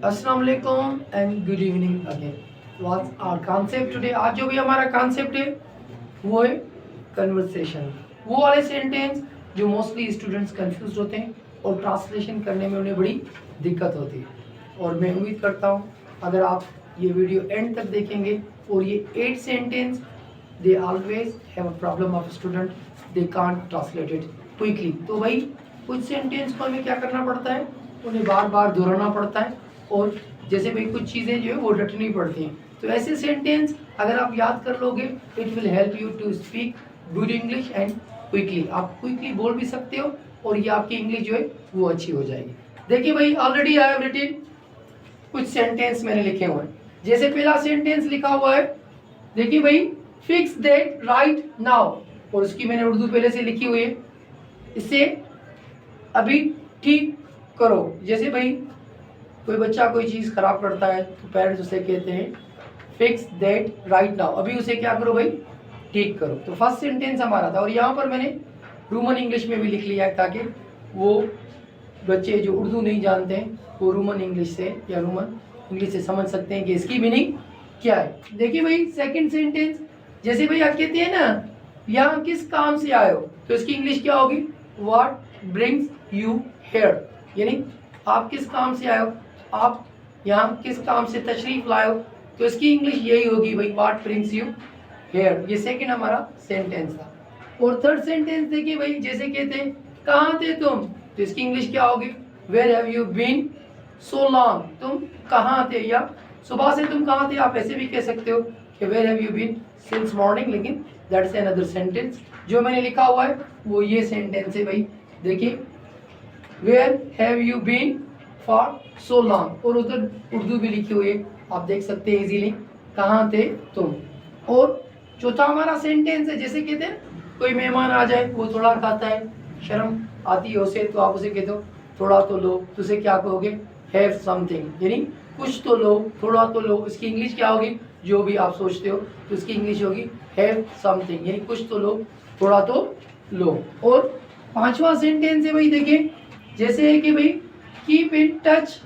अस्सलाम वालेकुम and good evening again. What's our concept today? आज जो भी हमारा कॉन्सेप्ट है वो है कन्वर्सेशन। वो वाले सेंटेंस जो मोस्टली स्टूडेंट्स कंफ्यूज होते हैं और ट्रांसलेशन करने में उन्हें बड़ी दिक्कत होती है। और मैं उम्मीद करता हूँ अगर आप ये वीडियो एंड तक देखेंगे और ये 8 sentence they always have a problem of student, they can't translate it quickly. तो भाई कुछ सेंटेंस को हमें क्या करना पड़ता है, उन्हें बार बार दोहराना पड़ता है और जैसे भाई कुछ चीज़ें जो है वो रटनी पड़ती हैं। तो ऐसे सेंटेंस अगर आप याद कर लोगे it will help you to speak good English and quickly. आप क्विकली बोल भी सकते हो और ये आपकी इंग्लिश जो है वो अच्छी हो जाएगी। देखिए भाई ऑलरेडी आई हैव रिटन कुछ सेंटेंस मैंने लिखे हुए हैं। जैसे पहला सेंटेंस लिखा हुआ है, देखिए भाई फिक्स दैट राइट नाउ, और उसकी मैंने उर्दू पहले से लिखी हुई है। इससे अभी ठीक करो। जैसे भाई कोई बच्चा कोई चीज़ खराब करता है तो पेरेंट्स उसे कहते हैं फिक्स दैट राइट नाउ, अभी उसे क्या करो भाई, ठीक करो। तो फर्स्ट सेंटेंस हमारा था और यहाँ पर मैंने रोमन इंग्लिश में भी लिख लिया है ताकि वो बच्चे जो उर्दू नहीं जानते हैं वो रोमन इंग्लिश से या रोमन इंग्लिश से समझ सकते हैं कि इसकी मीनिंग क्या है। देखिए भाई सेकंड सेंटेंस, जैसे भाई आप कहते हैं ना यहाँ किस काम से आए हो, तो इसकी इंग्लिश क्या होगी, व्हाट ब्रिंग्स यू हेयर, यानी आप किस काम से आए हो, आप यहाँ किस काम से तशरीफ लाए हो, तो इसकी इंग्लिश यही होगी भाई व्हाट ब्रिंग्स यू हेयर। ये सेकंड हमारा सेंटेंस था। और थर्ड सेंटेंस देखिए भाई, जैसे कहते हैं कहाँ थे तुम, तो इसकी इंग्लिश क्या होगी, where have you been so long, तुम कहाँ थे या सुबह से तुम कहाँ थे। आप ऐसे भी कह सकते हो कि where have you been since morning, लेकिन दैट्स अनदर सेंटेंस। जो मैंने लिखा हुआ है वो ये सेंटेंस है भाई। देखिए where have you been for so long, और उधर उर्दू भी लिखी हुई है, आप देख सकते हैं इजीली, कहाँ थे तुम। और चौथा हमारा सेंटेंस है, जैसे कहते हैं कोई मेहमान आ जाए वो थोड़ा खाता है, शर्म आती है उसे, तो आप उसे कहते हो थोड़ा तो लो, तो उसे क्या कहोगे, हैव समथिंग, यानी कुछ तो लो, थोड़ा तो लो। इसकी इंग्लिश क्या होगी, जो भी आप सोचते हो तो इसकी इंग्लिश होगी हैव समथिंग, यानी कुछ तो लो, थोड़ा तो लो। और पांचवा सेंटेंस है भाई, देखिए जैसे है कि भाई कीप इन टच,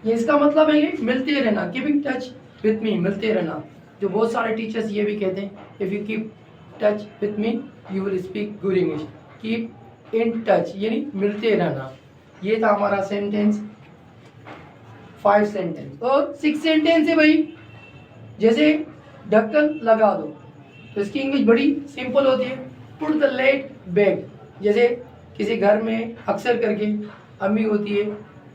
ये इसका मतलब है कि मिलते रहना, keep in touch with me, मिलते रहना। जो बहुत सारे टीचर्स ये भी कहते हैं if you keep touch with me you will speak good English. Keep in touch यानी मिलते रहना। ये था हमारा सेंटेंस 5 सेंटेंस। और 6 सेंटेंस है भाई, जैसे ढक्कन लगा दो, तो इसकी इंग्लिश बड़ी सिंपल होती है, पुट द लेट बैग। जैसे किसी घर में अक्सर करके अम्मी होती है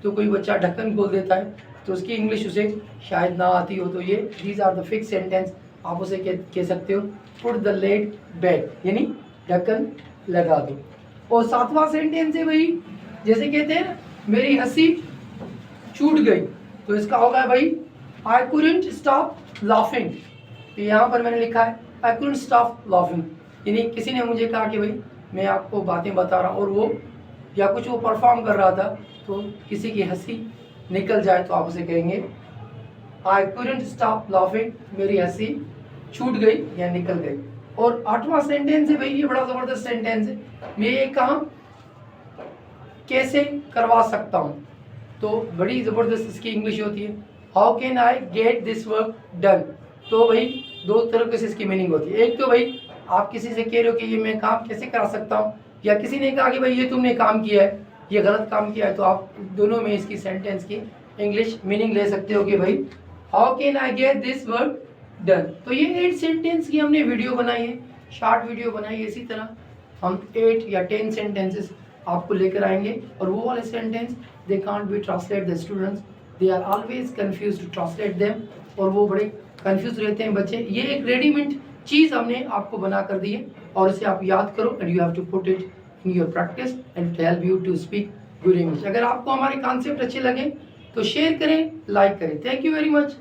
तो कोई बच्चा ढक्कन खोल देता है, तो उसकी इंग्लिश उसे शायद ना आती हो, तो ये these are the fix sentence. आप उसे कह सकते हो पुट द लेट बैग, यानी ढक्कन लगा दो। और 7वां सेंटेंस है भाई, जैसे कहते हैं मेरी हंसी छूट गई, तो इसका होगा भाई आई कुडंट स्टॉप लाफिंग। तो यहाँ पर मैंने लिखा है आई कुडंट स्टॉप लाफिंग, यानी किसी ने मुझे कहा कि भाई मैं आपको बातें बता रहा हूँ और वो या कुछ वो परफॉर्म कर रहा था तो किसी की हंसी निकल जाए, तो आप उसे कहेंगे आई कुडंट स्टॉप लाफिंग, मेरी हंसी छूट गई या निकल गई। और 8वां सेंटेंस है भाई, ये बड़ा ज़बरदस्त सेंटेंस है, मैं ये काम कैसे करवा सकता हूँ, तो बड़ी ज़बरदस्त इसकी इंग्लिश होती है how can I get this work done. तो भाई 2 तरह से इसकी मीनिंग होती है। एक तो भाई आप किसी से कह रहे हो कि ये मैं काम कैसे करा सकता हूँ, या किसी ने कहा कि भाई ये तुमने काम किया है, ये गलत काम किया है, तो आप दोनों में इसकी सेंटेंस की इंग्लिश मीनिंग ले सकते हो कि भाई how can I get this work done. तो ये 8 सेंटेंस की हमने वीडियो बनाई है, शॉर्ट वीडियो बनाई है। इसी तरह हम 8 या 10 सेंटेंसेस आपको लेकर आएंगे, और वो वाले sentence they can't be translate the students, they are always confuse to translate them, और वो बड़े कंफ्यूज रहते हैं बच्चे। ये एक रेडीमेड चीज़ हमने आपको बना कर दी है और इसे आप याद करो and you have to put it in your practice and to help you to speak good English. अगर आपको हमारे कॉन्सेप्ट अच्छे लगे तो शेयर करें, लाइक करें। Thank you very much.